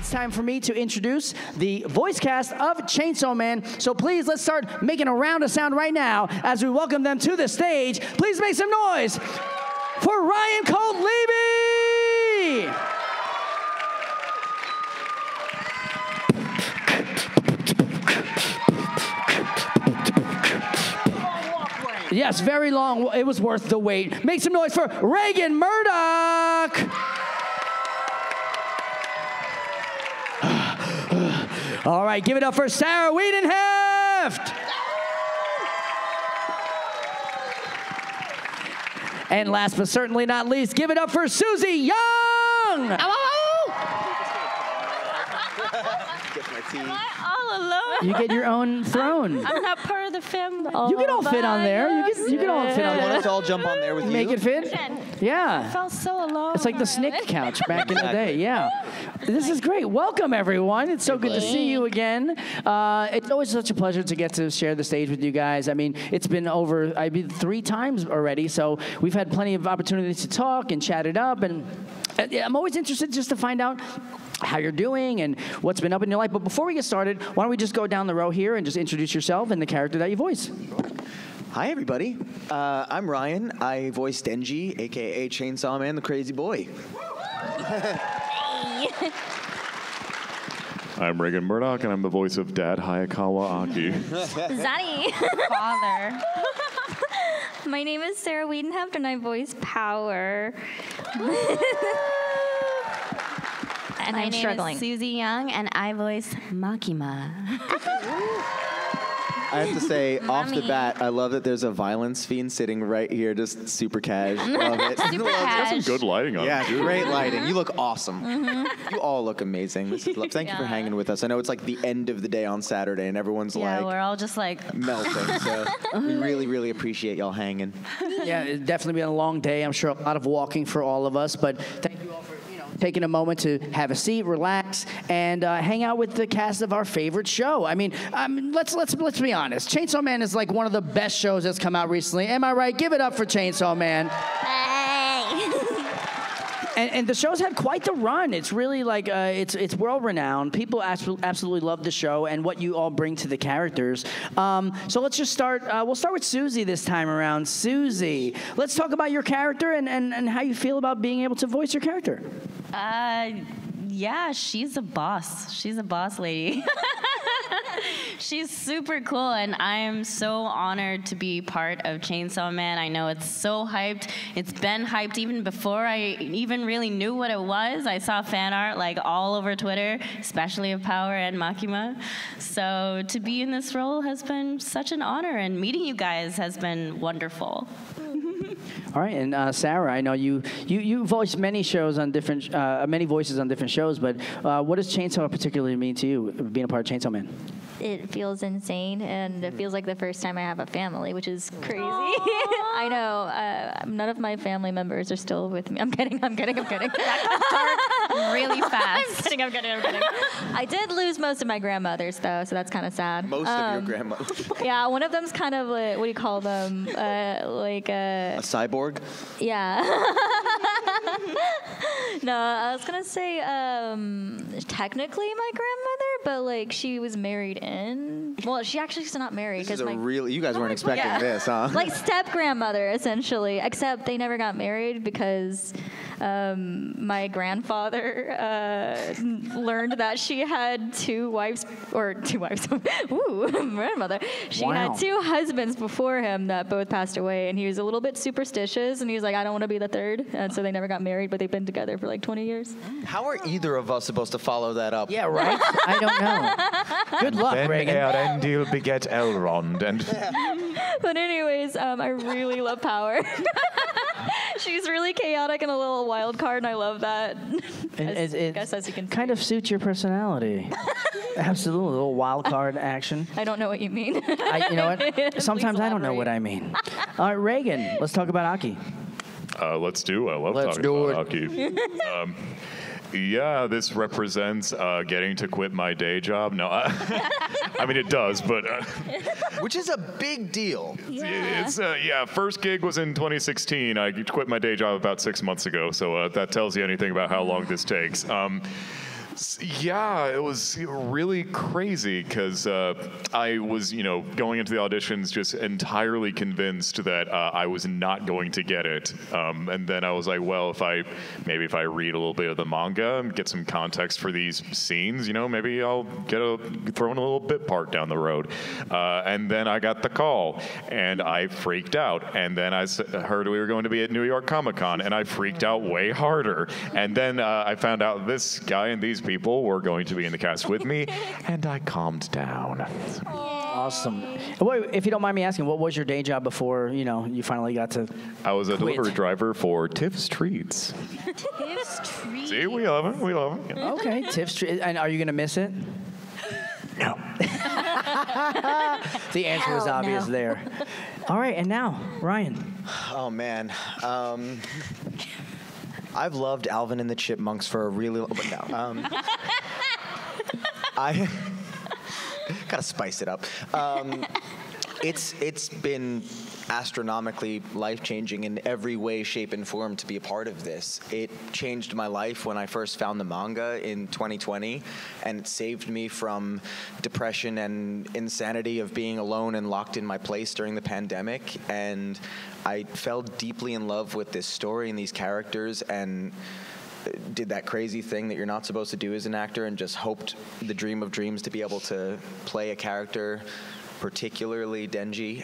it's time for me to introduce the voice cast of Chainsaw Man. So please, let's start making a round of sound right now as we welcome them to the stage. Please make some noise for Ryan, Colt, Levy! Yes, very long. It was worth the wait. Make some noise for Reagan Murdock. All right, give it up for Sarah Wiedenheft. And last but certainly not least, give it up for Suzie Yeung. Am I all alone? You get your own throne. I'm not part of the family. You can all fit on there. You can all fit on there. Let's all jump on there with you. Make it fit? Yeah. I felt so alone. It's like the Snick couch back in the day. Yeah. This is great. Welcome, everyone. It's so good to see you again. It's always such a pleasure to get to share the stage with you guys. I mean, it's been over 3 times already, so we've had plenty of opportunities to talk and chat it up. And I'm always interested just to find out how you're doing and what's been up in your life. But before we get started, why don't we just go down the row here and just introduce yourself and the character that you voice. Hi, everybody. I'm Ryan. I voice Denji, a.k.a. Chainsaw Man, the crazy boy. I'm Reagan Murdock, and I'm the voice of Dad Hayakawa Aki. Zaddy. Father. My name is Sarah Wiedenheft, and I voice Power. And I'm struggling. My name is Suzie Yeung, and I voice Makima. I have to say, off the bat, I love that there's a violence fiend sitting right here, just super cash. Love it. Super Got some cash. good lighting on Yeah, it, too. great lighting. You look awesome. You all look amazing. This is love. Thank you for hanging with us. I know it's like the end of the day on Saturday, and everyone's Yeah, like we're all just like melting. So we really, really appreciate y'all hanging. Yeah, it's definitely been a long day. I'm sure a lot of walking for all of us, but thank you all for taking a moment to have a seat, relax, and hang out with the cast of our favorite show. I mean, let's be honest. Chainsaw Man is like one of the best shows that's come out recently. Am I right? Give it up for Chainsaw Man. And the show's had quite the run. It's really like, it's world-renowned. People absolutely love the show and what you all bring to the characters. So let's just start. We'll start with Suzie this time around. Suzie, let's talk about your character and how you feel about being able to voice your character. yeah, she's a boss. She's a boss lady. She's super cool, and I am so honored to be part of Chainsaw Man. I know it's so hyped. It's been hyped even before I even really knew what it was. I saw fan art like all over Twitter, especially of Power and Makima. So to be in this role has been such an honor, and meeting you guys has been wonderful. All right, and Sarah, I know you voice many shows on different, many voices on different shows, but what does Chainsaw particularly mean to you, being a part of Chainsaw Man? It feels insane, and it feels like the first time I have a family, which is crazy. I know. None of my family members are still with me. I'm kidding. Really fast. I'm kidding. I did lose most of my grandmothers, though, so that's kind of sad. Most of your grandmothers. Yeah, one of them's kind of like, what do you call them? A cyborg? Yeah. No, I was going to say technically my grandmother, but like she was married in. Well, she actually is not married. This is you guys weren't expecting this, huh? Like step-grandmother, essentially, except they never got married because my grandfather learned that she had two wives. Ooh, grandmother. She had 2 husbands before him that both passed away, and he was a little bit superstitious, and he was like, I don't want to be the third, and so they never got married, but they've been together for like 20 years. How are either of us supposed to follow that up? Yeah, right? I don't know. Good luck, then Reagan. Erendil beget Elrond, and But anyways, I really love Power. She's really chaotic and a little wild card, and I love that. As you can kind of suits your personality. Absolutely, a little wild card action. I don't know what you mean. You know what? Sometimes I don't know what I mean. All right, Reagan, let's talk about Aki. Let's do it. I love Let's talking do about Aki. Yeah, this represents getting to quit my day job. No, I mean, it does, but... Which is a big deal. It's first gig was in 2016. I quit my day job about 6 months ago, so that tells you anything about how long this takes. Yeah, it was really crazy because I was, going into the auditions just entirely convinced that I was not going to get it. And then I was like, well, if I read a little bit of the manga and get some context for these scenes, maybe I'll throw in a little bit part down the road. And then I got the call, and I freaked out. And then I heard we were going to be at New York Comic Con, and I freaked out way harder. And then I found out this guy and these people were going to be in the cast with me, and I calmed down. Awesome. Wait, if you don't mind me asking, what was your day job before, you finally got to I was a quit? delivery driver for Tiff's Treats. Tiff's Treats. See, we love it. We love it. Okay, Tiff's Treats. And are you going to miss it? No. The answer was obvious there. All right, and now, Ryan. Oh, man. I've loved Alvin and the Chipmunks for a really long time. I gotta spice it up. It's been astronomically life-changing in every way, shape, and form to be a part of this. It changed my life when I first found the manga in 2020, and it saved me from depression and insanity of being alone and locked in my place during the pandemic. And I fell deeply in love with this story and these characters, and did that crazy thing that you're not supposed to do as an actor, and just hoped the dream of dreams to be able to play a character, particularly Denji,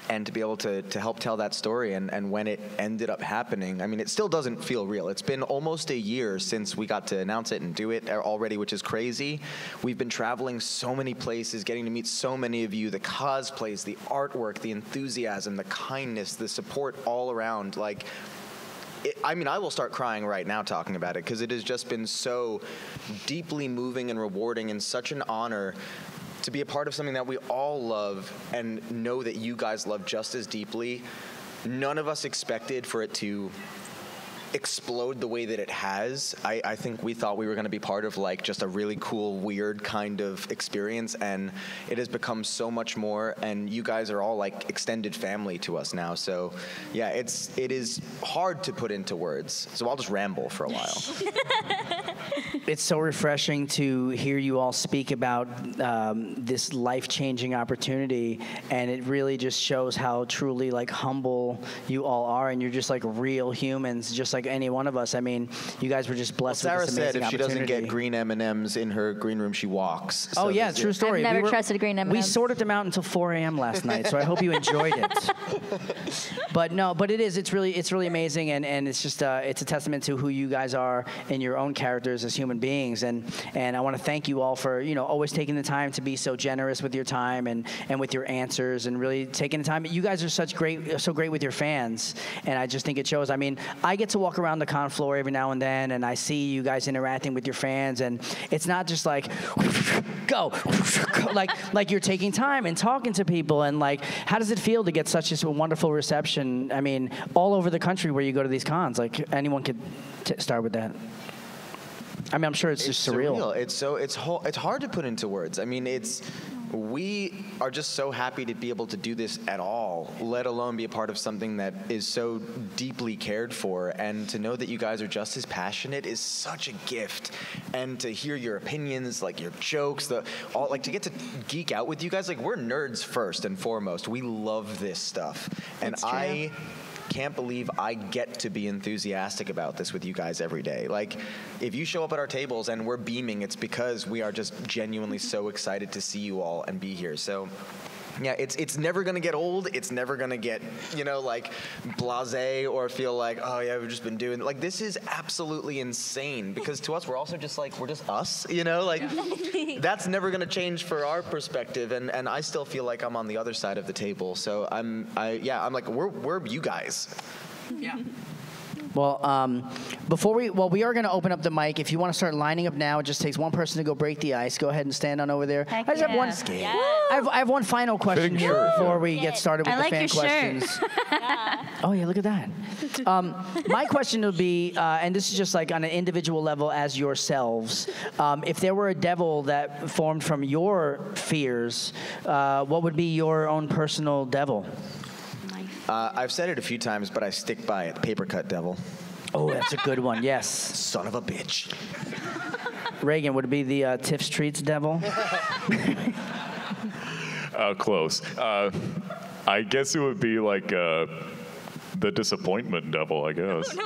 and to be able to help tell that story. And when it ended up happening, I mean, it still doesn't feel real. It's been almost a year since we got to announce it and do it already, which is crazy. We've been traveling so many places, getting to meet so many of you, the cosplays, the artwork, the enthusiasm, the kindness, the support all around. Like, I will start crying right now talking about it, because it has just been so deeply moving and rewarding, and such an honor to be a part of something that we all love and know that you guys love just as deeply. None of us expected for it to explode the way that it has. I think we thought we were going to be part of like just a really cool, weird kind of experience, and it has become so much more, and you guys are all like extended family to us now. So yeah, it is hard to put into words, so I'll just ramble for a while. It's so refreshing to hear you all speak about this life-changing opportunity, and it really just shows how truly like humble you all are, and you're just like real humans, just like any one of us. I mean, you guys were just blessed with this amazing Sarah said if she opportunity. doesn't get green M&Ms in her green room, she walks. Oh, yeah, true story. I've never trusted green M&Ms. We sorted them out until 4 a.m. last night, so I hope you enjoyed it. But no, but it is. It's really amazing, and it's just it's a testament to who you guys are in your own characters as human beings. And I want to thank you all for always taking the time to be so generous with your time and with your answers, and really taking the time. You guys are so great with your fans, and I just think it shows. I mean, I get to walk around the con floor every now and then, and I see you guys interacting with your fans, and it's not just like go like you're taking time and talking to people. And like, how does it feel to get such a wonderful reception? I mean, all over the country where you go to these cons. Like, anyone could start with that. I mean, I'm sure it's just surreal. It's hard to put into words. I mean, we are just so happy to be able to do this at all, let alone be a part of something that is so deeply cared for. And to know that you guys are just as passionate is such a gift. And to hear your opinions, like your jokes, to get to geek out with you guys. Like, we're nerds first and foremost. We love this stuff. And I can't believe I get to be enthusiastic about this with you guys every day. Like, if you show up at our tables and we're beaming, it's because we are just genuinely so excited to see you all and be here. So yeah, it's never going to get old. It's never going to get, like blasé or feel like, oh yeah, we've just been doing, like, this is absolutely insane, because to us, we're also just like, we're just us, like that's never going to change for our perspective. And I still feel like I'm on the other side of the table. So I'm like, we're you guys. Yeah. Well, we are going to open up the mic. If you want to start lining up now, it just takes one person to go break the ice. Go ahead and stand on over there. Heck I just have one. yeah. I have one final question here before we get started with the fan questions. Oh yeah, look at that. My question would be, and this is just like on an individual level as yourselves, if there were a devil that formed from your fears, what would be your own personal devil? I've said it a few times, but I stick by it. Paper cut devil. Oh, that's a good one. Yes. Son of a bitch. Reagan, would it be the Tiff Streets devil? Close. I guess it would be like the disappointment devil, I guess.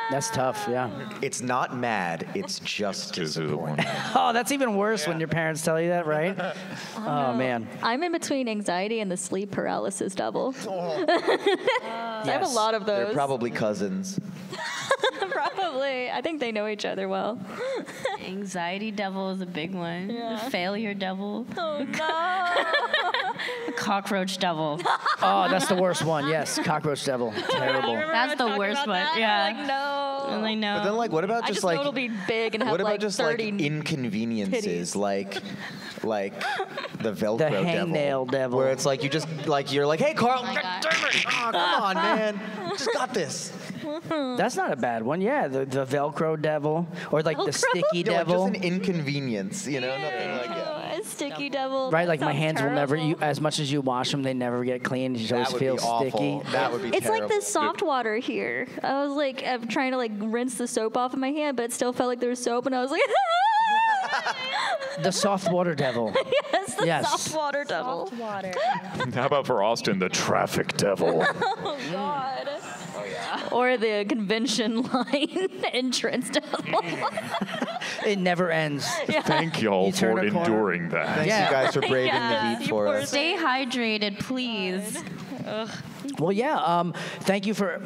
That's tough, yeah. It's not mad, it's just disappointing. Oh, that's even worse when your parents tell you that, right? Oh, man. I'm in between anxiety and the sleep paralysis devil. I have a lot of those. They're probably cousins. Probably. I think they know each other well. Anxiety devil is a big one. Yeah. The failure devil. Oh, no. The cockroach devil. Oh, that's the worst one. Yes, cockroach devil. Terrible. That's the worst one. Yeah. Like, no. And I know. But then, like, what about I just just know like it'll be big and have what about like just 30 like inconveniences, titties. like the Velcro The devil, hangnail devil. where it's like you just like you're like, hey Carl, my God. oh, come on, man, just got this. That's not a bad one. Yeah, the Velcro devil. Or like the Velcro? sticky Yeah, like devil. just an inconvenience, you know, nothing like that. A sticky devil. Right, That like my sounds hands will never, terrible. as much as you wash them, they never get clean. You just always That would feel be awful. sticky. That would be It's terrible. like the soft water here. I was like, I'm trying to like rinse the soap off of my hand, but it still felt like there was soap, and I was like, The soft water devil. yes, the Yes. soft water devil. water. How about for Austin, the traffic devil? Oh God. Or the convention line entrance devil. It never ends. Thank y'all You turn for a corner. enduring that. Thanks Yeah. you guys for braving Yeah. the heat for us. Stay hydrated, please. Well, yeah. Thank you for,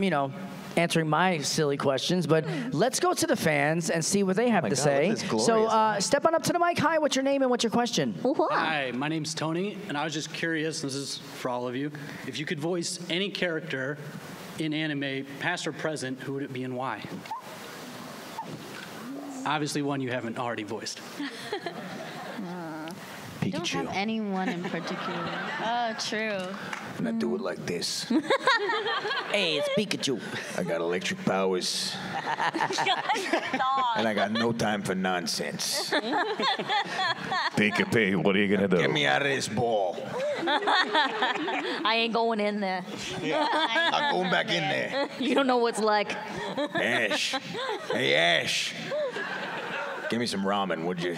answering my silly questions, but let's go to the fans and see what they have to God, say. this is glorious. So step on up to the mic. Hi, what's your name and what's your question? Hi, my name's Tony, and I was just curious, this is for all of you, if you could voice any character in anime, past or present, who would it be and why? Obviously one you haven't already voiced. I don't have anyone in particular. Oh, true. And I do it like this. Hey, it's Pikachu. I got electric powers. And I got no time for nonsense. Pika, what are you gonna do? Get me out of this ball. I ain't going in there. I'm going back in there. You don't know what's like. Ash. Hey, Ash. Give me some ramen, would you?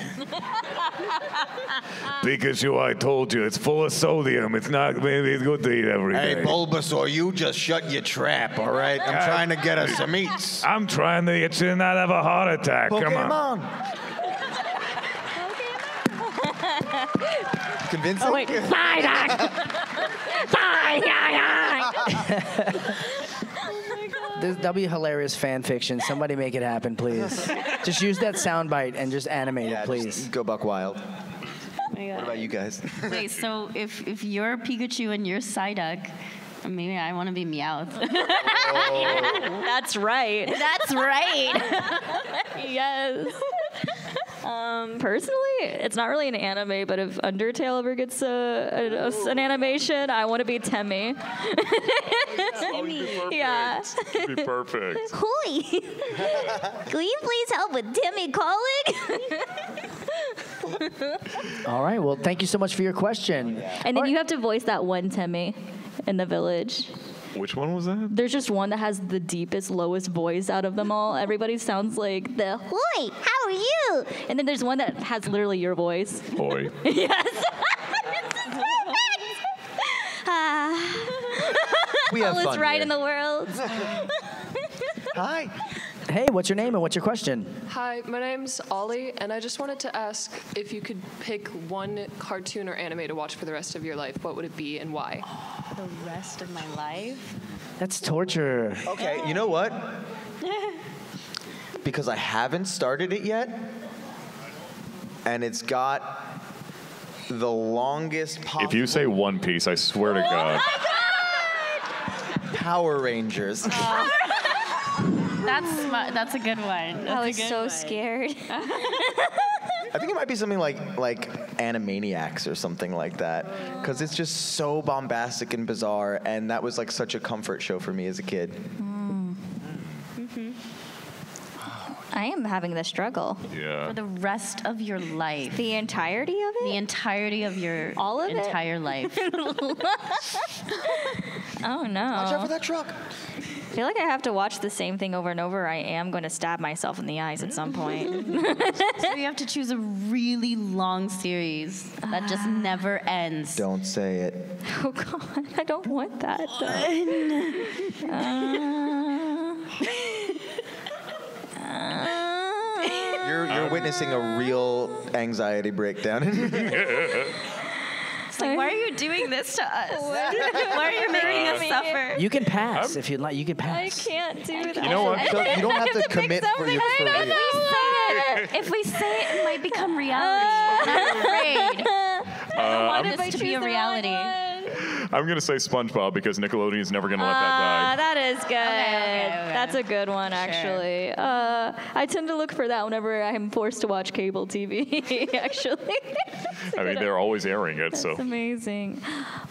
Pikachu, I told you, it's full of sodium. It's not maybe it's good to eat every day. Hey, Bulbasaur, you just shut your trap, all right? I'm trying to get us some eats. I'm trying to get you to not have a heart attack. Come on. Convincing? Oh, wait. That'll be hilarious fan fiction. Somebody make it happen, please. Just use that soundbite and just animate Yeah, it, please. just go buck wild. My God. What about you guys? Wait, so if you're Pikachu and you're Psyduck, maybe I want to be Meowth. That's right. That's right. Yes. Personally, it's not really an anime, but if Undertale ever gets an animation, I want to be Temmie. Yeah. It'd be perfect. Hoi! Will you please help with Temmie calling? All right. Well, thank you so much for your question. And then you have to voice that one Temmie in the village. Which one was that? There's just one that has the deepest, lowest voice out of them all. Everybody sounds like the "Hoi, how are you?" And then there's one that has literally your voice. Boy. Yes. We have All is fun right here. in the world. Hi. Hey, what's your name and what's your question? Hi, my name's Ollie, and I just wanted to ask if you could pick one cartoon or anime to watch for the rest of your life, what would it be and why? For the rest of my life? That's torture. Okay, you know what? Because I haven't started it yet, and it's got the longest possible If you say One Piece, I swear to God. Power Rangers. That's a good one. I was so scared. I think it might be something like Animaniacs or something like that, because it's just so bombastic and bizarre, and that was like such a comfort show for me as a kid. I am having the struggle. Yeah. For the rest of your life. The entirety of The it? entirety of your All of it? entire life. Oh no. Watch out for that truck. I feel like I have to watch the same thing over and over. I am going to stab myself in the eyes at some point. So you have to choose a really long series that just never ends. Don't say it. Oh God, I don't want that. You're witnessing a real anxiety breakdown. It's like, why are you doing this to us? Why are you making us suffer? You can pass if you'd like. You can I pass. can't do that. You know what? So you don't have to commit for your career. If we say it, it might become reality. And I'm afraid. I want this to be a reality. I'm going to say SpongeBob because Nickelodeon is never going to let that die. That is good. Okay. That's a good one, actually. I tend to look for that whenever I'm forced to watch cable TV, actually. I mean, they're always airing it, so. That's amazing.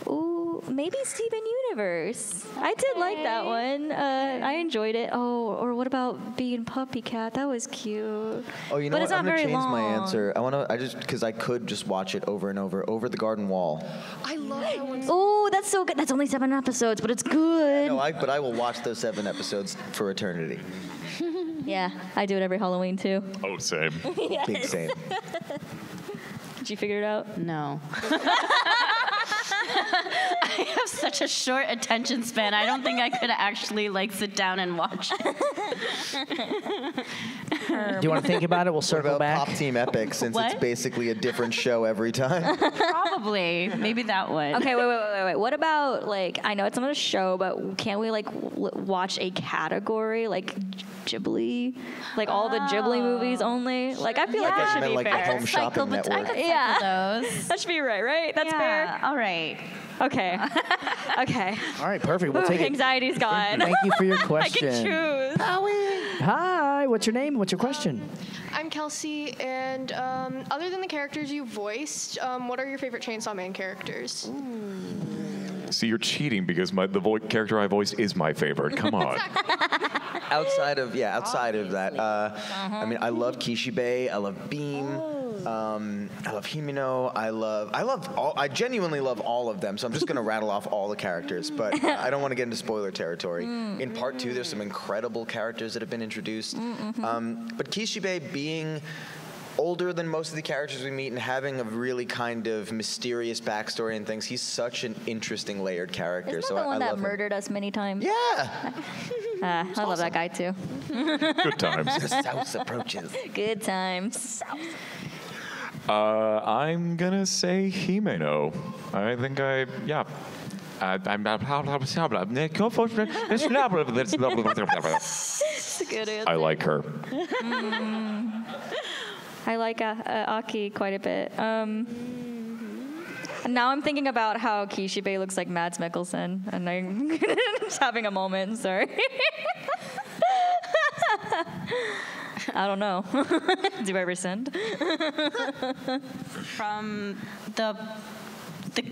Ooh, maybe Steven Universe. I did like that one. I enjoyed it. Oh, or what about Being Puppy Cat? That was cute. Oh, you know But what? it's not I'm gonna very change my long. answer. Because I could just watch it over and over. Over the Garden Wall. I love that one. Oh, that's so good. That's only 7 episodes, but it's good. No, but I will watch those 7 episodes for eternity. Yeah, I do it every Halloween too. Oh, same. Big same. Did you figure it out? No. I have such a short attention span. I don't think I could actually sit down and watch it. Do you want to think about it? We'll What circle about back. Pop Team Epic, since What? it's basically a different show every time? Probably. Maybe that one. Okay, wait. What about I know it's not a show, but can't we watch a category like Ghibli, all the Ghibli movies only? I feel like that should meant be like the fair. Home Shopping I Network. could Yeah. cycle those. That should be right? That's fair. All right. Okay. Okay. All right, perfect. We'll take it. Anxiety's gone. Thank you for your I question. can choose. Hi, what's your name? What's your question? I'm Kelsey, and other than the characters you voiced, what are your favorite Chainsaw Man characters? See, you're cheating because the character I voiced is my favorite. Come on. outside of that, I mean, I love Kishibe. I love Beam. I love Himino. I genuinely love all of them. So I'm just gonna rattle off all the characters, but I don't want to get into spoiler territory. In part 2, there's some incredible characters that have been introduced. But Kishibe being older than most of the characters we meet and having a really kind of mysterious backstory and things, he's such an interesting layered character. Isn't so that the I one that love him. murdered us many times? Yeah. I love that guy too. Good times. The South approaches. Good times. I'm going to say Himeno. I think That's a good answer. I like her. I like Aki quite a bit. Now I'm thinking about how Kishibe looks like Mads Mikkelsen, and I'm just having a moment. Sorry. I don't know. Do I rescind? From the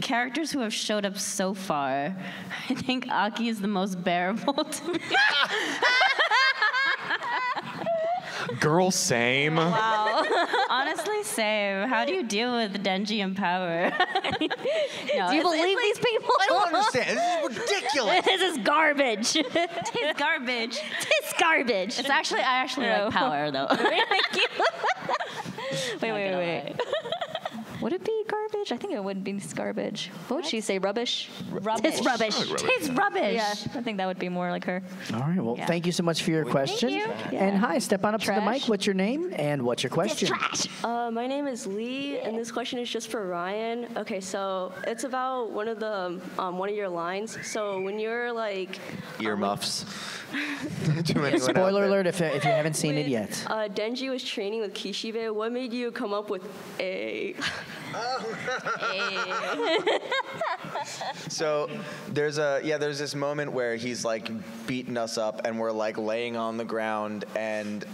characters who have showed up so far, I think Aki is the most bearable to me. Girl, same. Wow. Honestly, same. How do you deal with Denji and Power? Do you believe these people? I don't understand. This is ridiculous. This is garbage. It's garbage. It's garbage. I actually like Power though. Wait. Would it be garbage? I think it wouldn't be garbage. What would she say? Rubbish? Rubbish. It's rubbish. It's rubbish. Yeah, I think that would be more like her. All right, well, thank you so much for your question. you. And hi, step on up to the Trash. mic. What's your name and what's your question? Trash. My name is Lee, and this question is just for Ryan. Okay, so it's about one of your lines. So when you're Earmuffs. To anyone out Spoiler there. alert if you haven't seen it yet. Denji was training with Kishibe, what made you come up with a? So there's this moment where he's beating us up and we're laying on the ground and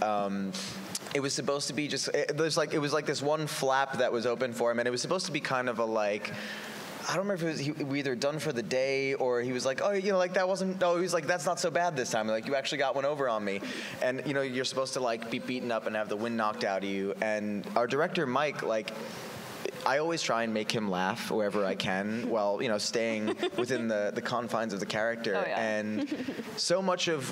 it was supposed to be just it was this one flap that was open for him and it was supposed to be kind of a I don't remember if we either done for the day or he was like, oh, that wasn't, he was like, that's not so bad this time. You actually got one over on me. And, you're supposed to be beaten up and have the wind knocked out of you. And our director, Mike, I always try and make him laugh wherever I can while, staying within the confines of the character. Oh, yeah. And so much of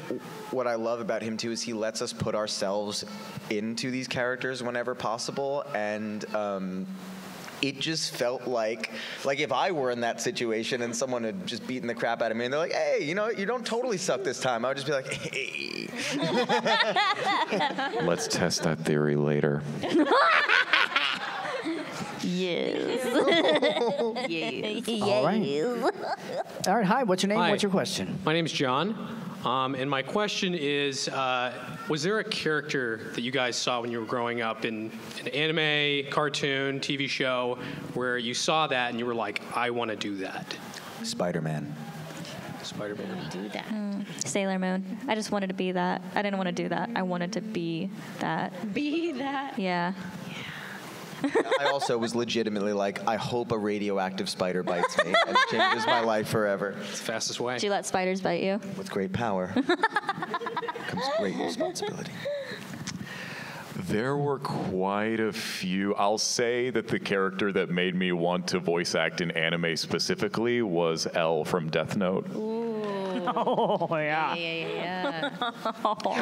what I love about him, too, is he lets us put ourselves into these characters whenever possible. And it just felt like if I were in that situation and someone had just beaten the crap out of me and they're like, hey, you don't totally suck this time, I would just be like, hey. Let's test that theory later. Yes. Yes. All right. All right. Hi. What's your name? Hi. What's your question? My name is John, and my question is, was there a character that you guys saw when you were growing up in an anime, cartoon, TV show, where you saw that and you were like, I want to do that? Spider-Man. Spider-Man. Do that. Sailor Moon. I just wanted to be that. I didn't want to do that. I wanted to be that. Be that. Yeah. I also was legitimately like, I hope a radioactive spider bites me and changes my life forever. It's the fastest way. Do you let spiders bite you? With great power comes great responsibility. There were quite a few. I'll say that the character that made me want to voice act in anime specifically was L from Death Note. Oh, yeah. Yeah.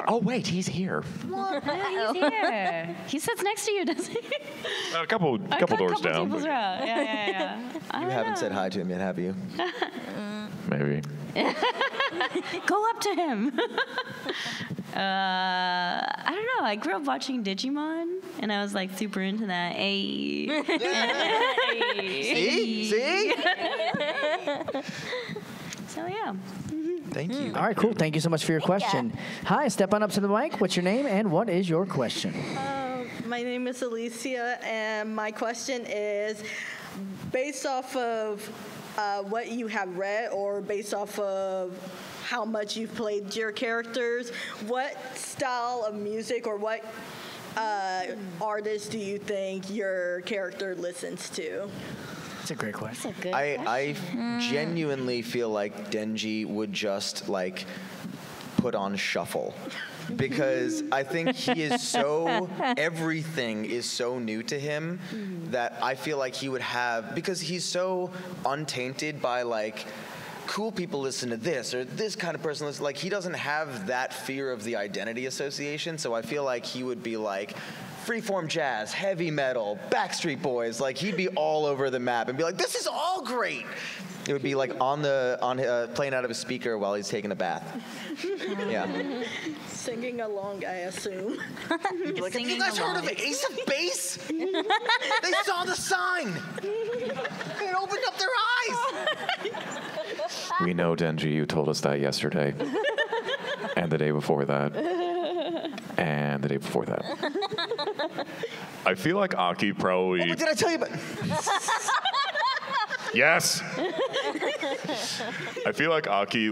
Oh, wait, he's here. He's here. He sits next to you, doesn't he? A couple doors down. Tables but around. Yeah. You haven't said hi to him yet, have you? maybe. Go up to him. I don't know. I grew up watching Digimon, and I was like super into that. Hey. See? So yeah. Thank you. All right, cool. Thank you so much for your question. Hi, step on up to the mic. What's your name and what is your question? My name is Alicia, and my question is, based off of what you have read or based off of how much you've played your characters, what style of music or what artist do you think your character listens to? That's a great question. That's a good I genuinely feel like Denji would just put on shuffle. Because I think he is everything is so new to him that I feel like he would have, because he's so untainted by cool people listen to this or this kind of person listen, he doesn't have that fear of the identity association. So I feel like he would be freeform jazz, heavy metal, Backstreet Boys. He'd be all over the map and be like, this is all great. It would be playing out of a speaker while he's taking a bath. Yeah. Singing along, I assume. Have you guys heard of Ace of Base? They saw the sign. It opened up their eyes. We know, Denji, you told us that yesterday. And the day before that. And the day before that. I feel like Aki probably... What did I tell you about? Yes! I feel like Aki,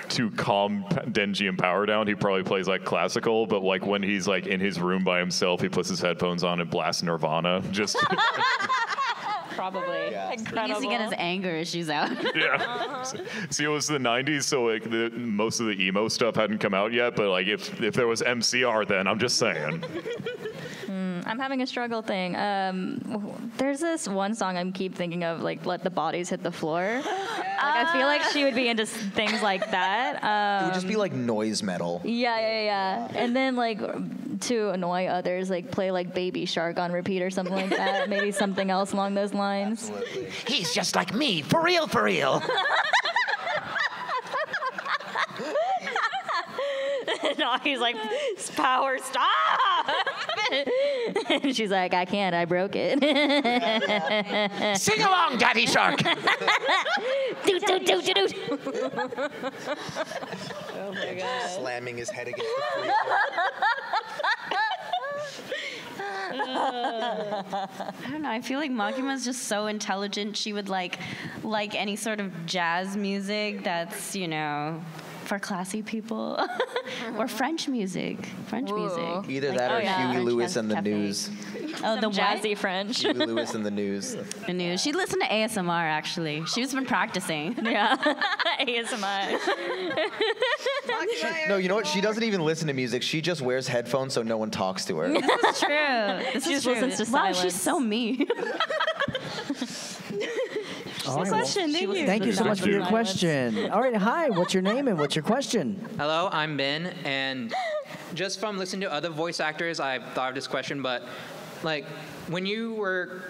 to calm Denji and Power down, he probably plays classical, but when he's in his room by himself, he puts his headphones on and blasts Nirvana. Just... Probably. Yeah. He needs to get his anger issues out. Yeah. See, it was the 90s, so most of the emo stuff hadn't come out yet, but if there was MCR then, I'm just saying. I'm having a struggle thing. There's this one song I keep thinking of, Let the Bodies Hit the Floor. I feel like she would be into things like that. It would just be noise metal. Yeah. And then to annoy others, play Baby Shark on repeat or something like that. Maybe something else along those lines. Absolutely. He's just like me, for real, for real. No, he's like, Power, stop! And she's like, I can't, I broke it. Sing along, Daddy Shark. Doot, doot, doot, doot, doot. Oh my God. Slamming his head against the freezer. I don't know. I feel like Makima's just so intelligent. She would like any sort of jazz music that's, for classy people. Or French music. Either that or Huey Lewis and the News. Oh, the jazzy French. Huey Lewis and the News. The News. She listened to ASMR, actually. She's been practicing. Yeah. ASMR. No, you know what? She doesn't even listen to music. She just wears headphones so no one talks to her. This is true. This is true. Listens to wow, silence. she's so me. All right, question, thank you. Thank you so much for your question. All right, hi, what's your name and what's your question? Hello, I'm Ben, and just from listening to other voice actors, I thought of this question, but like when you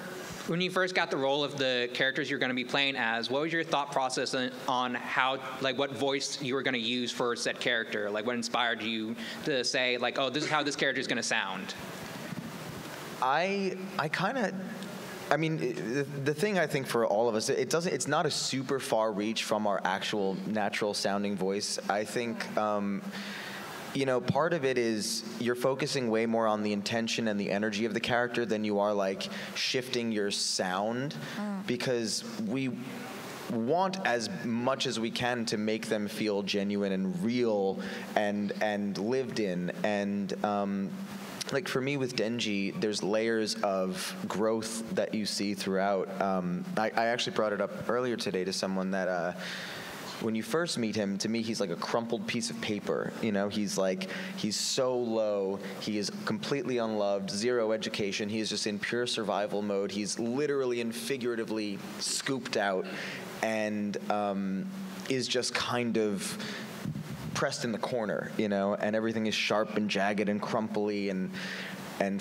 first got the role of the characters you're going to be playing as, what was your thought process on how, like, what voice you were going to use for said character? Like, what inspired you to say, like, oh, this is how this character is going to sound? I mean, the thing I think for all of us, it's not a super far reach from our actual natural sounding voice. I think, part of it is you're focusing way more on the intention and the energy of the character than you are like shifting your sound, because we want as much as we can to make them feel genuine and real and lived in. And like for me with Denji, there's layers of growth that you see throughout. I actually brought it up earlier today to someone that when you first meet him, to me, he's like a crumpled piece of paper. You know, he's so low. He is completely unloved, zero education. He is just in pure survival mode. He's literally and figuratively scooped out and is just kind of pressed in the corner, and everything is sharp and jagged and crumply and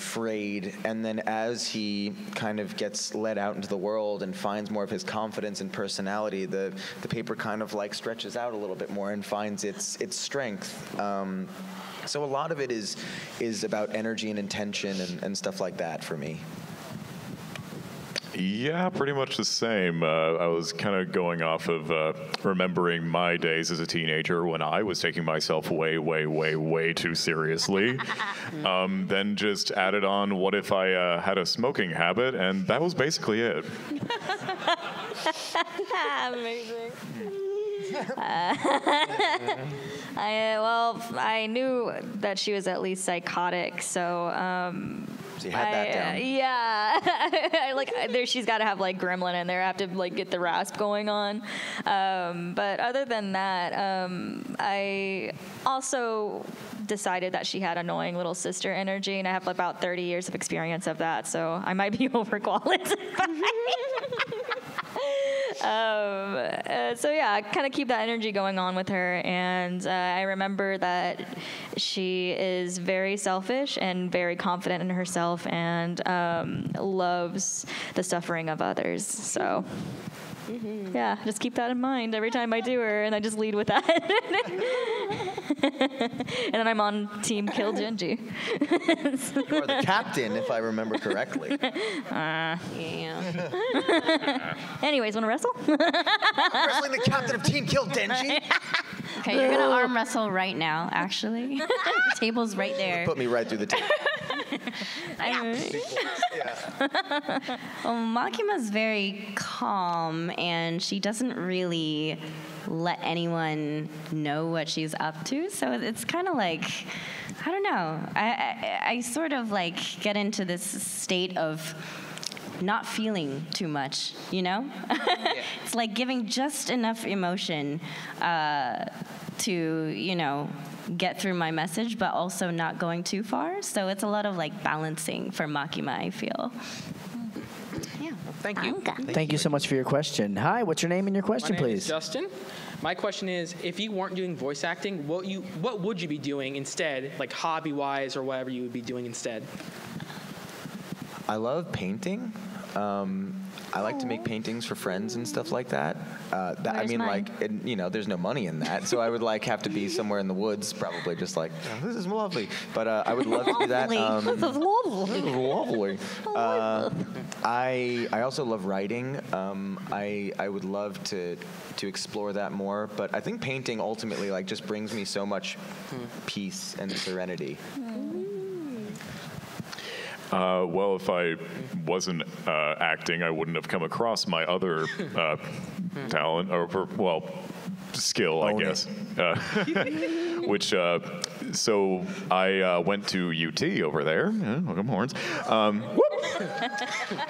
frayed. And then as he kind of gets let out into the world and finds more of his confidence and personality, the paper kind of like stretches out a little bit more and finds its strength. So a lot of it is about energy and intention and stuff like that for me. Yeah, pretty much the same. I was kind of going off of remembering my days as a teenager when I was taking myself way, way, way, way too seriously. Then just added on, what if I had a smoking habit? And that was basically it. Amazing. I knew that she was at least psychotic, so so you had that down. Yeah, she's got to have like gremlin in there. I have to like get the rasp going on. But other than that, I also decided that she had annoying little sister energy, and I have about 30 years of experience of that, so I might be overqualified. So yeah, kind of keep that energy going on with her, and I remember that she is very selfish and very confident in herself, and loves the suffering of others. So yeah, just keep that in mind every time I do her, and I just lead with that. And then I'm on team kill Denji. You are the captain, if I remember correctly. Yeah. Anyways, want to wrestle? I'm wrestling the captain of Team Kill Denji. Okay, you're gonna arm wrestle right now, actually. The table's right there. Put me right through the table. Well, Makima's very calm, and she doesn't really let anyone know what she's up to. So it's kind of like, I don't know. I sort of like get into this state of not feeling too much, It's like giving just enough emotion to, get through my message, but also not going too far. So it's a lot of like balancing for Makima, I feel. Yeah. Thank you. Thank you so much for your question. Hi, what's your name and your question, My name please? is Justin. My question is, if you weren't doing voice acting, what would you be doing instead, like hobby-wise or whatever you would be doing instead? I love painting. I like to make paintings for friends and stuff like that. There's no money in that, so I would have to be somewhere in the woods, probably just like, oh, this is lovely. But I would love to do that. This is lovely. This is lovely. I also love writing. I would love to explore that more, but I think painting ultimately just brings me so much peace and serenity. Well, if I wasn't acting, I wouldn't have come across my other talent, skill, I guess. Which, so I went to UT over there. Welcome horns.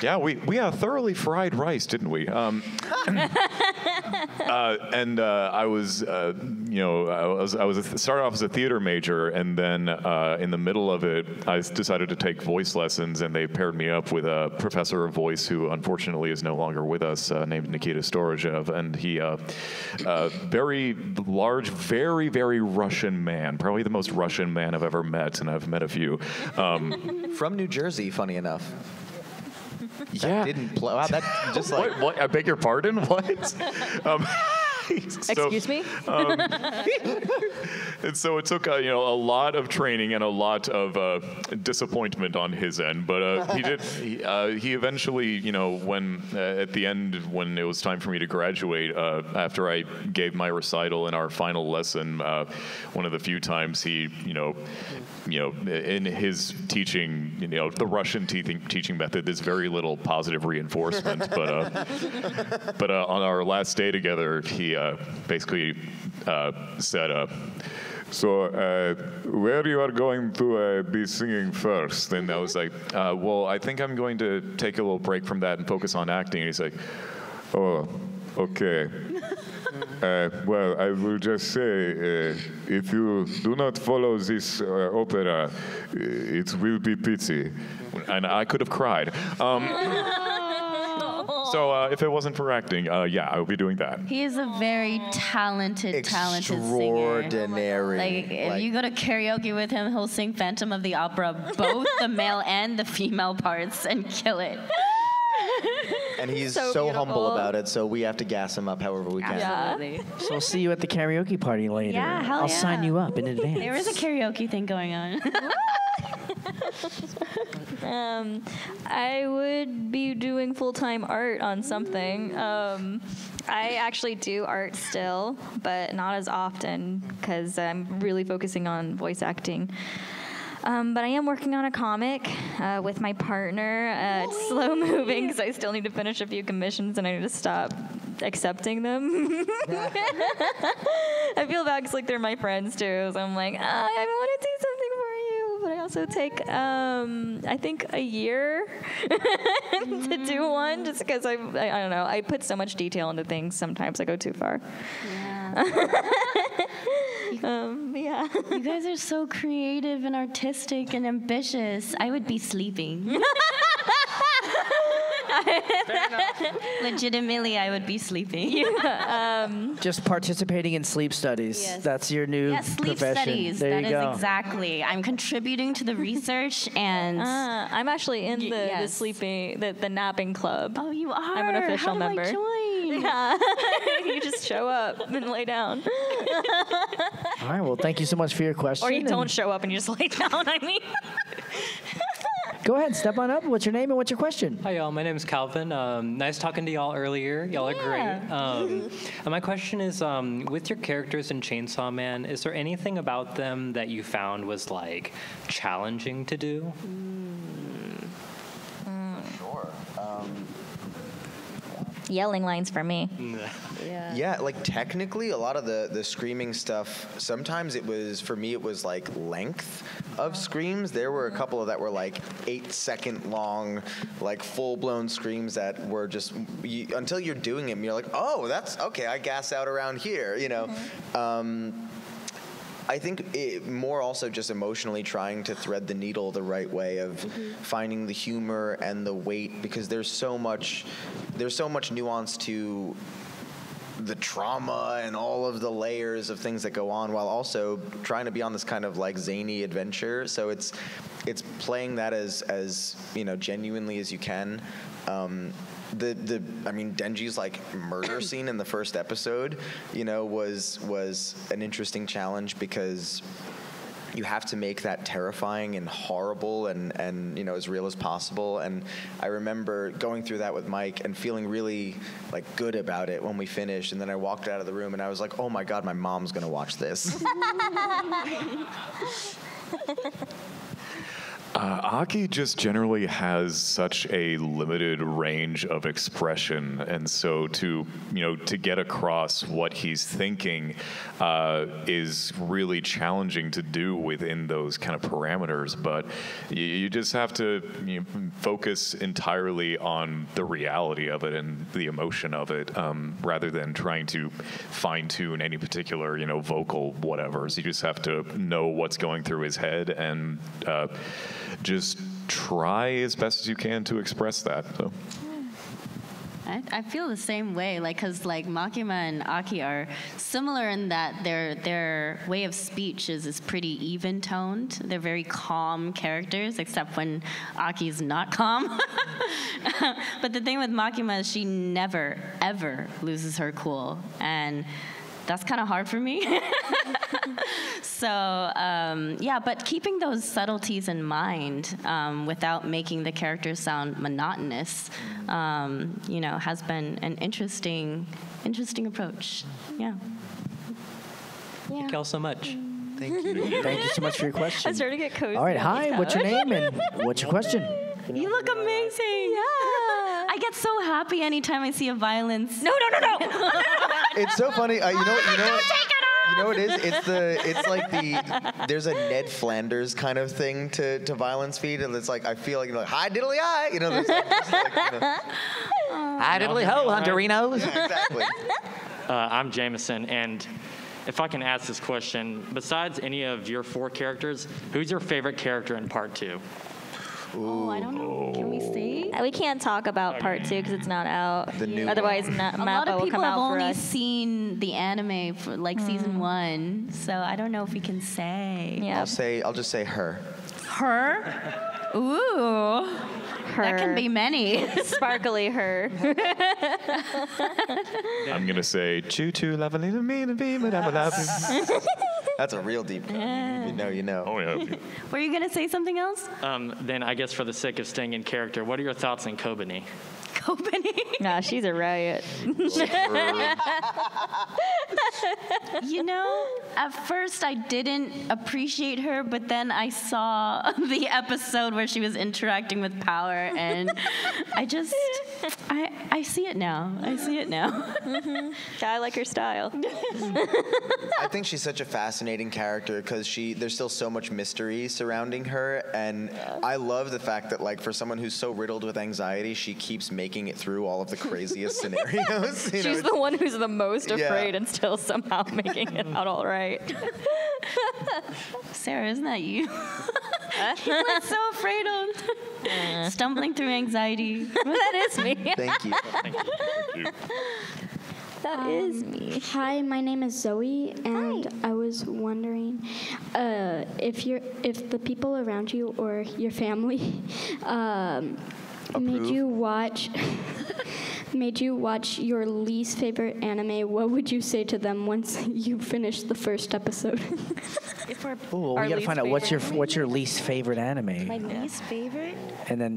Yeah, we thoroughly fried rice, didn't we? And I was, started off as a theater major, and then in the middle of it, I decided to take voice lessons, and they paired me up with a professor of voice who unfortunately is no longer with us, named Nikita Storozhev, and he, very large, very, very Russian man, probably the most Russian man I've ever met, and I've met a few. From New Jersey, funny enough. Yeah. Wow, that just like... What? I beg your pardon? What? Excuse me? And so it took a lot of training and a lot of disappointment on his end, but he eventually, when at the end, when it was time for me to graduate, after I gave my recital in our final lesson, one of the few times he, in his teaching, the Russian teaching method, there's very little positive reinforcement, but on our last day together, he basically said, so where you are going to be singing first? And I was like, well, I think I'm going to take a little break from that and focus on acting. And he's like, oh, okay. Well, I will just say, if you do not follow this opera, it will be pity. And I could have cried. So if it wasn't for acting, yeah, I would be doing that. He is a very talented singer. Extraordinary. Like, if you go to karaoke with him, he'll sing Phantom of the Opera, both the male and the female parts, and kill it. And he's so humble about it, so we have to gas him up however we can. Absolutely. So we'll see you at the karaoke party later. Yeah, hell I'll yeah. sign you up in advance. There is a karaoke thing going on. I would be doing full-time art on something. I actually do art still, but not as often because I'm really focusing on voice acting. But I am working on a comic with my partner. It's slow moving because I still need to finish a few commissions and I need to stop accepting them. I feel bad because like they're my friends too, so I'm like, I want to do something for you, but I also take I think a year to do one just because I don't know, I put so much detail into things. Sometimes I go too far. Yeah. You guys are so creative and artistic and ambitious. I would be sleeping. Legitimately, I would be sleeping. Just participating in sleep studies. Yes. That's your new sleep profession. studies. There you go. Exactly. I'm contributing to the research, and I'm actually in the sleeping, the napping club. Oh, you are? I'm an official member. I join? Yeah. You just show up and lay down. All right. Well, thank you so much for your question. Or you don't show up and you just lay down. I mean. Go ahead, step on up. What's your name and what's your question? Hi, y'all. My name is Calvin. Nice talking to y'all earlier. Y'all are great. And my question is, with your characters in Chainsaw Man, is there anything about them that you found was like challenging to do? Sure. Yelling lines for me. Yeah, like technically a lot of the screaming stuff, sometimes it was, for me, it was like length of screams. There were a couple of that were like 8-second long, like full-blown screams that were just, until you're doing them, you're like, oh, that's, okay, I gas out around here, you know. I think more also just emotionally trying to thread the needle the right way of finding the humor and the weight, because there's so much nuance to the trauma and all of the layers of things that go on, while also trying to be on this kind of like zany adventure. So it's playing that as genuinely as you can. I mean, Denji's like murder scene in the first episode, was an interesting challenge, because you have to make that terrifying and horrible and as real as possible. And I remember going through that with Mike and feeling really like good about it when we finished. And then I walked out of the room and I was like, oh my God, my mom's gonna watch this. Aki just generally has such a limited range of expression, and so to get across what he's thinking is really challenging to do within those kind of parameters. But you just have to focus entirely on the reality of it and the emotion of it, rather than trying to fine-tune any particular vocal whatever. So you just have to know what's going through his head and just try as best as you can to express that. So. I feel the same way, because Makima and Aki are similar in that their way of speech is pretty even toned. They're very calm characters, except when Aki's not calm. But the thing with Makima is she never ever loses her cool, and that's kind of hard for me. So, but keeping those subtleties in mind without making the characters sound monotonous, has been an interesting approach. Yeah. Thank you all so much. Thank you. Thank you so much for your question. I'm starting to get cozy. All right, hi, what's your name and what's your question? You look amazing. Yeah. I get so happy anytime I see a violence. No. It's so funny. You know what it is? There's a Ned Flanders kind of thing to violence feed, and it's I feel hi diddly hi, there's hi diddly ho, Hunterinos. Yeah, exactly. I'm Jameson, and if I can ask this question, besides any of your 4 characters, who's your favorite character in part 2? Oh, I don't know. Can we say? We can't talk about part 2 because it's not out. The new Otherwise, a lot Mappa of will people come have out for only us. seen the anime for season 1, so I don't know if we can say. Yeah. I'll just say her. Her? Ooh. Her. That can be many. Sparkly her. I'm gonna say choo choo love a little me to be, but I love you. That's a real deep cut. You know. Oh yeah. Were you gonna say something else? Then I guess for the sake of staying in character, what are your thoughts on Kobani? Nah, she's a riot. At first I didn't appreciate her, but then I saw the episode where she was interacting with power, and I see it now. Mm-hmm. I like her style. I think she's such a fascinating character because there's still so much mystery surrounding her, and I love the fact that for someone who's so riddled with anxiety, she keeps making it through all of the craziest scenarios. She's the one who's the most afraid and still somehow making it out all right. Sarah, isn't that you? You look so afraid of stumbling through anxiety. That is me. Thank you. Thank you. That is me. Hi, my name is Zoe, and I was wondering if the people around you or your family made you watch your least favorite anime, what would you say to them once you finish the first episode? Ooh, we gotta find out what's your least favorite anime. My least favorite? And then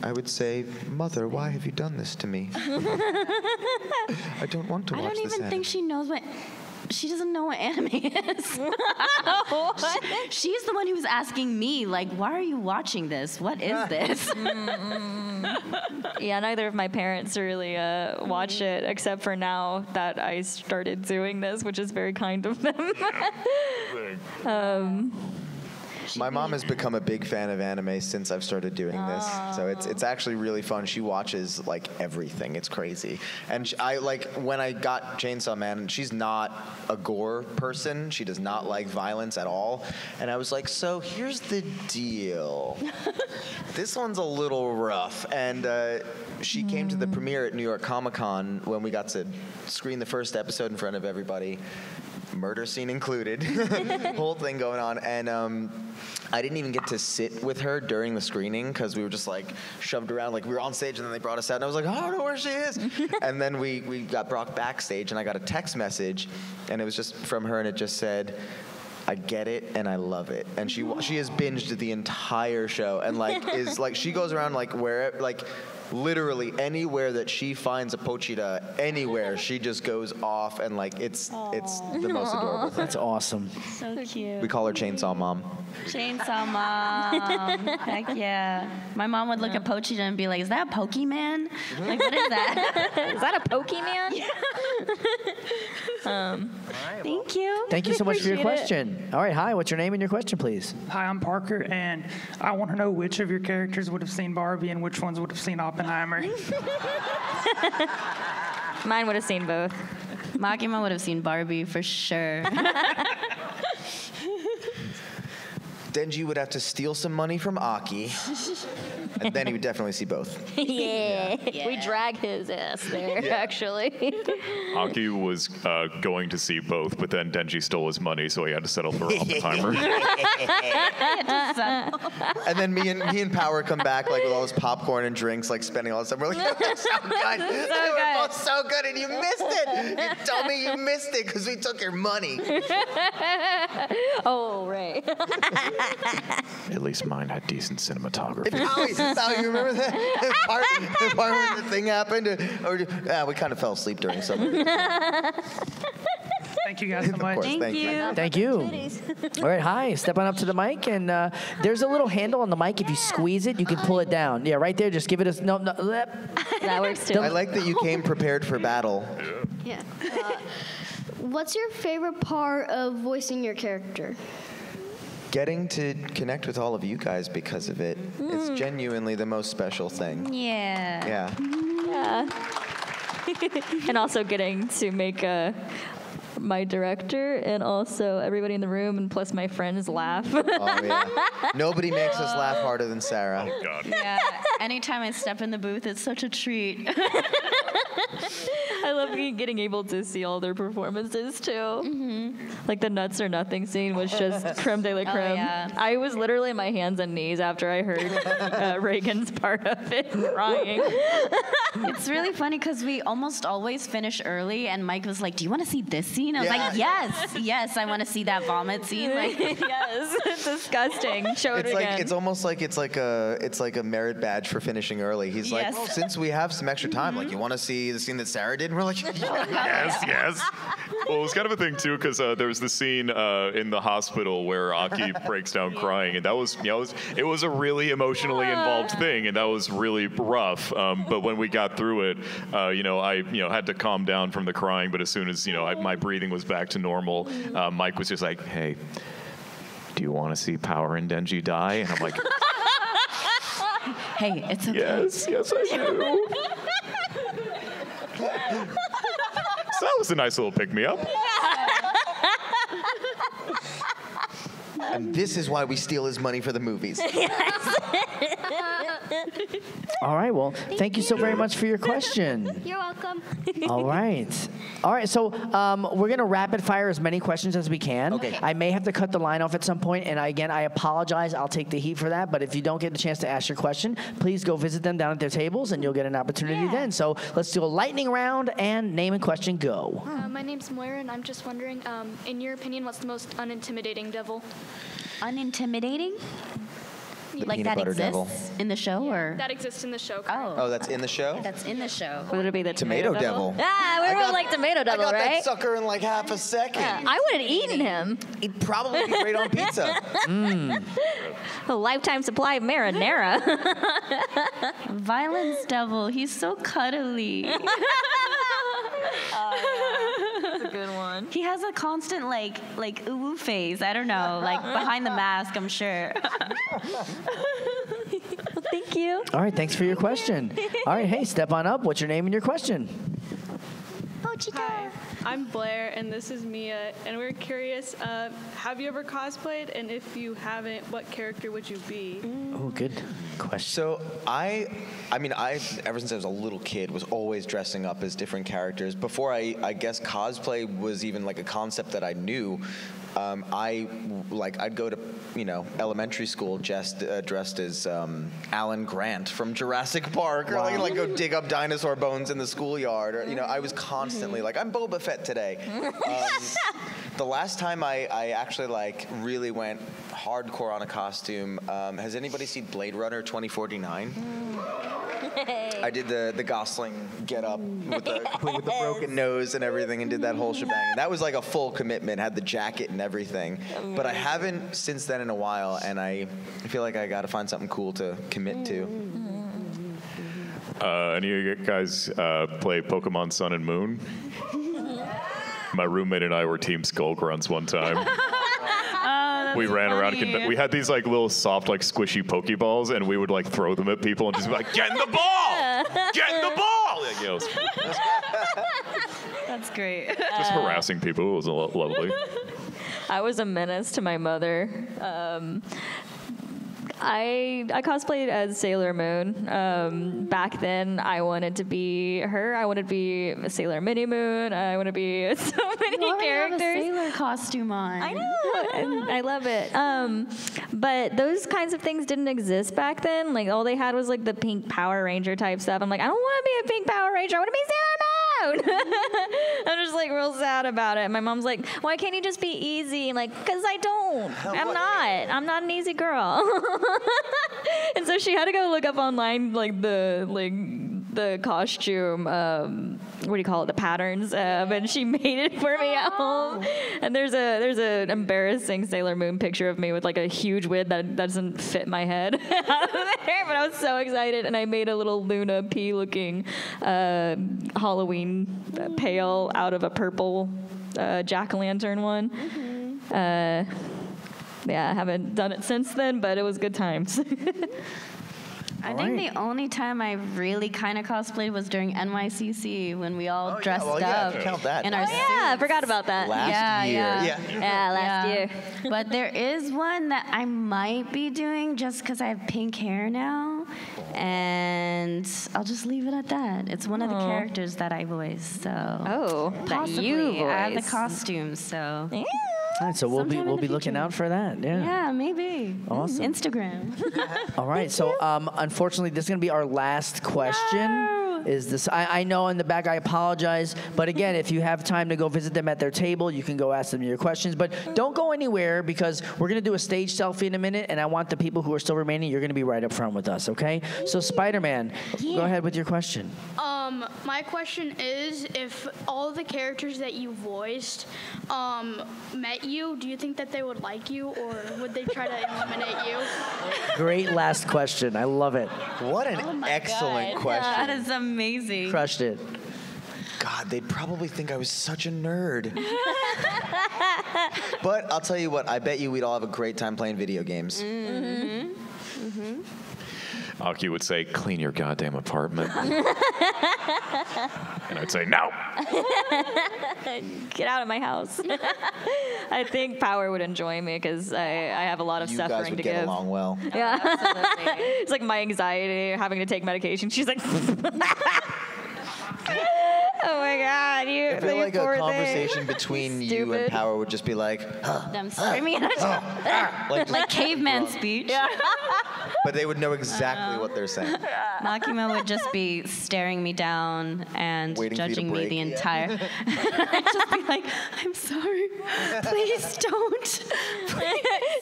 I would say, Mother, why have you done this to me? I don't want to watch this. I don't even think she knows what. She doesn't know what anime is. She's the one who's asking me, why are you watching this? What is this? Yeah, neither of my parents really watch it, except for now that I started doing this, which is very kind of them. My mom has become a big fan of anime since I've started doing this, so it's actually really fun. She watches everything. It's crazy. And when I got Chainsaw Man, she's not a gore person. She does not like violence at all. And I was like, so here's the deal. This one's a little rough. And she came to the premiere at New York Comic-Con when we got to screen the first episode in front of everybody. Murder scene included, whole thing going on, and I didn't even get to sit with her during the screening because we were just shoved around, we were on stage and then they brought us out and I was like, I don't know where she is. And then we got brought backstage and I got a text message and it was just from her and it just said, I get it and I love it. And she has binged the entire show and she goes around where literally anywhere that she finds a Pochita, anywhere, she just goes off and like it's the most adorable thing. That's awesome. So cute. We call her Chainsaw Mom. Chainsaw Mom. Heck yeah. My mom would look at Pochita and be like, is that a Pokemon? Like, what is that? Is that a Pokemon? Thank you. Thank you so much for your Appreciate it. question. All right, hi, what's your name and your question, please? Hi, I'm Parker, and I want to know which of your characters would have seen Barbie and which ones would have seen Oppenheimer. Mine would have seen both. Makima would have seen Barbie for sure. Denji would have to steal some money from Aki, and then he would definitely see both. Yeah. We drag his ass there, actually. Aki was going to see both, but then Denji stole his money, so he had to settle for Oppenheimer. And then me and Power come back like with all this popcorn and drinks, like spending all this time. We're like, that's so good. We're both so good, and you missed it. You told me you missed it because we took your money. Oh, right. At least mine had decent cinematography. Howie, you remember that? The part when the thing happened? We kind of fell asleep during some of it. Thank you guys so much. Thank you. All right, hi. Step on up to the mic, and there's a little handle on the mic. If you squeeze it, you can pull it down. Yeah, right there. Just give it a no. That works too. I like that you came prepared for battle. Yeah. What's your favorite part of voicing your character? Getting to connect with all of you guys because of it. It's genuinely the most special thing. Yeah. Yeah. And also getting to make my director and also everybody in the room and plus my friends laugh. Oh, yeah. Nobody makes us laugh harder than Sarah. Oh, God. Yeah. Anytime I step in the booth, it's such a treat. I love getting able to see all their performances too. Like the Nuts or Nothing scene was just creme de la creme. Oh, yeah. I was literally on my hands and knees after I heard Reagan's part of it, crying. It's really funny because we almost always finish early, and Mike was like, "Do you want to see this scene?" I was like, "Yes, I want to see that vomit scene." Like, yes, it's disgusting. Show it again. It's almost like it's like a merit badge for finishing early. He's like, well, since we have some extra time, like, you want to see the scene that Sarah did? And we're like, yes. Well, it was kind of a thing too, because there was the scene in the hospital where Aki breaks down crying, and that was, it was a really emotionally involved thing, and that was really rough. But when we got through it, I had to calm down from the crying. But as soon as my breathing was back to normal, Mike was just like, "Hey, do you want to see Power and Denji die?" And I'm like, "Hey, it's okay." Yes, I do. So that was a nice little pick-me-up. And this is why we steal his money for the movies. All right, well, thank you so very much for your question. You're welcome. All right. So we're going to rapid fire as many questions as we can. Okay. I may have to cut the line off at some point, and I apologize. I'll take the heat for that. But if you don't get the chance to ask your question, please go visit them down at their tables, and you'll get an opportunity then. So let's do a lightning round, and name and question, go. My name's Moira, and I'm just wondering, in your opinion, what's the most unintimidating devil? Unintimidating? The Like peanut that butter devil. exists in the show, or? That exists in the show. Oh, that's in the show? That's in the show. Would it be the Tomato devil? Ah, we were like Tomato Devil, I got right? that sucker in like half a second. Yeah, I would have eaten him. He'd probably be great on pizza. A lifetime supply of marinara. Violence devil. He's so cuddly. That's a good one. He has a constant like ooh phase. I don't know, like behind the mask, I'm sure. Well, thank you. All right, thanks for your question. All right, hey, step on up. What's your name and your question? Hi, I'm Blair, and this is Mia, and we're curious, have you ever cosplayed? And if you haven't, what character would you be? Oh, good question. So I ever since I was a little kid, was always dressing up as different characters. Before I guess cosplay was even like a concept that I knew. I'd go to elementary school dressed as Alan Grant from Jurassic Park, or like go dig up dinosaur bones in the schoolyard, or I was constantly like, I'm Boba Fett today. The last time I actually really went hardcore on a costume, has anybody seen Blade Runner 2049? I did the Gosling get up with the broken nose and everything, and did that whole shebang. And that was like a full commitment. Had the jacket and everything. But I haven't since then in a while, and I feel like I got to find something cool to commit to. Any of you guys play Pokemon Sun and Moon? My roommate and I were Team Skullgrunts one time. We ran around. We had these like little soft, like squishy Pokeballs, and we would like throw them at people and just be like, "Get in the ball! Get in the ball!" Like, That's great. Just harassing people. It was lovely. I was a menace to my mother. I cosplayed as Sailor Moon. Back then, I wanted to be her. I wanted to be Sailor Mini Moon. I want to be so many characters. Have a sailor costume on. I know. And I love it. But those kinds of things didn't exist back then. Like all they had was like the pink Power Ranger type stuff. I'm like, I don't want to be a pink Power Ranger. I want to be Sailor Moon. I'm just like real sad about it. My mom's like, why can't you just be easy? Like, because I don't. I'm not an easy girl. And so she had to go look up online like the costume, what do you call it, the patterns, and she made it for me at home. And there's an embarrassing Sailor Moon picture of me with like a huge wig that doesn't fit my head out of there, but I was so excited, and I made a little Luna P looking Halloween pail out of a purple jack-o'-lantern one. Yeah, I haven't done it since then, but it was good times. I think the only time I really kind of cosplayed was during NYCC when we all dressed up in our suits. Yeah, I forgot about that. Last year. Last year. But there is one that I might be doing just because I have pink hair now, and I'll just leave it at that. It's one of the characters that I voice, so that you voice. I have the costumes, so. Yeah. All right, so we'll be looking out for that. Yeah, maybe. Awesome. Instagram. All right, so unfortunately, this is going to be our last question. No. Is this? I know in the back. I apologize, but again, if you have time to go visit them at their table, you can go ask them your questions. But don't go anywhere because we're going to do a stage selfie in a minute, and I want the people who are still remaining. You're going to be right up front with us, okay? So Spider-Man, go ahead with your question. My question is, if all the characters that you voiced met you, do you think that they would like you, or would they try to eliminate you? Great last question. I love it. What an excellent question. That is amazing. Crushed it. God, they'd probably think I was such a nerd. But I'll tell you what, I bet you we'd all have a great time playing video games. Aki would say, "Clean your goddamn apartment." And I'd say, "No." Get out of my house. I think Power would enjoy me because I have a lot of suffering guys would to get give. along well. Yeah. It's like my anxiety, having to take medication. She's like, oh my God, you. I feel like a conversation between you and Power would just be like, Them screaming like caveman speech. Yeah. but they would know exactly what they're saying. Makima would just be staring me down and Waiting for you to judging me break. the entire. I'd just be like, "I'm sorry, please don't."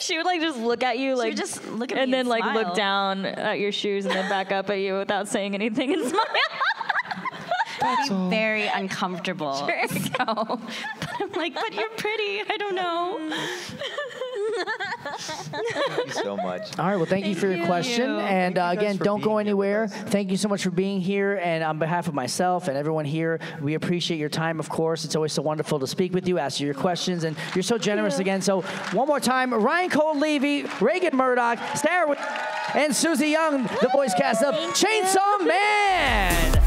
She would like just look at you like, just look at and me then and like smile. look down at your shoes and then back up at you without saying anything and smile. I'd be very uncomfortable. Sure. So, but I'm like, but you're pretty. I don't know. Thank you so much. All right, well, thank you for your question. And again, don't go anywhere. Thank you so much for being here. And on behalf of myself and everyone here, we appreciate your time, of course. It's always so wonderful to speak with you, ask you your questions, and you're so generous again. So one more time, Ryan Colt, Levy, Reagan Murdock, and Suzie Yeung, the voice cast of Chainsaw Man.